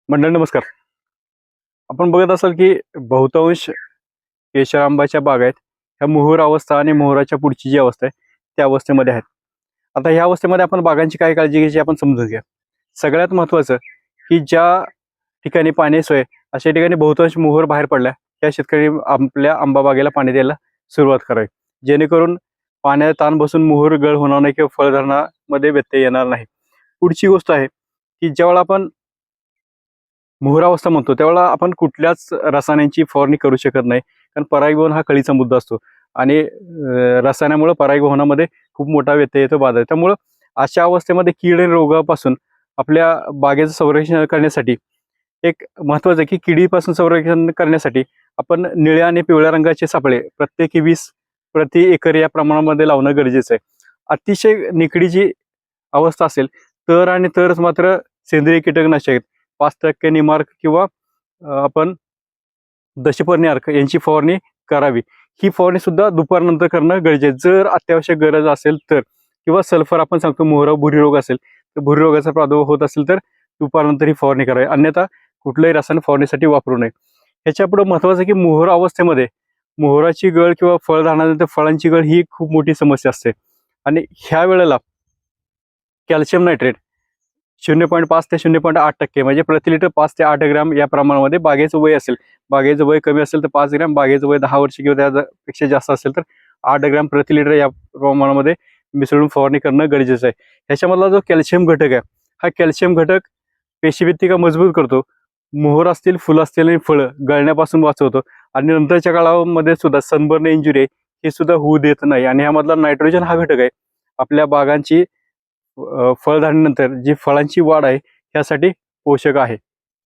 मंडळी नमस्कार. आपण बघत असाल की बहुतांश केशर आंब्याच्या बागा आहेत ह्या मोहर अवस्था आणि मोहराच्या पुढची जी अवस्था आहे त्या अवस्थेमध्ये आहेत. आता ह्या अवस्थेमध्ये आपण बागांची काय काळजी घ्यायची आपण समजून घ्या. सगळ्यात महत्त्वाचं की ज्या ठिकाणी पाणी सोय अशा ठिकाणी बहुतांश मोहर बाहेर पडल्या त्या शेतकरी आपल्या आंबा बागेला पाणी द्यायला सुरुवात करावी, जेणेकरून पाण्याचा ताण बसून मोहर गळ होणार नाही किंवा फळधारणामध्ये व्यत्यय येणार नाही. पुढची गोष्ट आहे की ज्यावेळेला आपण मोहरावस्था म्हणतो त्यावेळेला आपण कुठल्याच रसायनांची फवारणी करू शकत नाही, कारण परागीभवन हा कळीचा मुद्दा असतो आणि रसायनामुळे परागीभवनामध्ये खूप मोठा व्यत्यय येतो, बाधा. त्यामुळं अशा अवस्थेमध्ये कीड आणि रोगापासून आपल्या बागेचं संरक्षण करण्यासाठी एक महत्त्वाचं आहे की किडीपासून संरक्षण करण्यासाठी आपण निळ्या आणि पिवळ्या रंगाचे सापळे प्रत्येकी 20 प्रति एकर या प्रमाणामध्ये लावणं गरजेचं आहे. अतिशय निकडीची अवस्था असेल तर आणि तरच मात्र सेंद्रिय कीटकनाशक 5% निमार्क किंवा आपण दशपर्णी अर्क यांची फवारणी करावी. ही फवारणी सुद्धा दुपारनंतर करणं गरजेचं. जर अत्यावश्यक गरज असेल तर, किंवा सल्फर आपण सांगतो मोहरावर भुरी रोग असेल तर भुरी रोगाचा प्रादुर्भाव होत असेल तर दुपारनंतर ही फवारणी करावी, अन्यथा कुठलंही रसायन फवारणीसाठी वापरू नये. ह्याच्यापुढे महत्त्वाचं की मोहर अवस्थेमध्ये मोहराची गळ किंवा फळधारणानंतर फळांची गळ ही खूप मोठी समस्या असते आणि ह्या वेळेला कॅल्शियम नायट्रेट 0.5 ते 0.8% म्हणजे प्रति लिटर 5 ते 8 ग्रॅम या प्रमाणामध्ये, बागेचं वय असेल, बागेचं वय कमी असेल तर 5 ग्रॅम, बागेचं वय 10 वर्ष किंवा त्यापेक्षा जास्त असेल तर 8 ग्रॅम प्रति लिटर या प्रमाणामध्ये मिसळून फवारणी करणं गरजेचं आहे. ह्याच्यामधला जो कॅल्शियम घटक आहे हा कॅल्शियम घटक पेशीभित्तिका मजबूत करतो, मोहर असतील, फुलं असतील आणि फळं गळण्यापासून वाचवतो आणि नंतरच्या काळामध्ये सुद्धा सनबर्न इंजुरी हे सुद्धा होऊ देत नाही. आणि ह्यामधला नायट्रोजन हा घटक आहे आपल्या बागांची फळधारणीनंतर जी फळांची वाढ आहे ह्यासाठी पोषक आहे.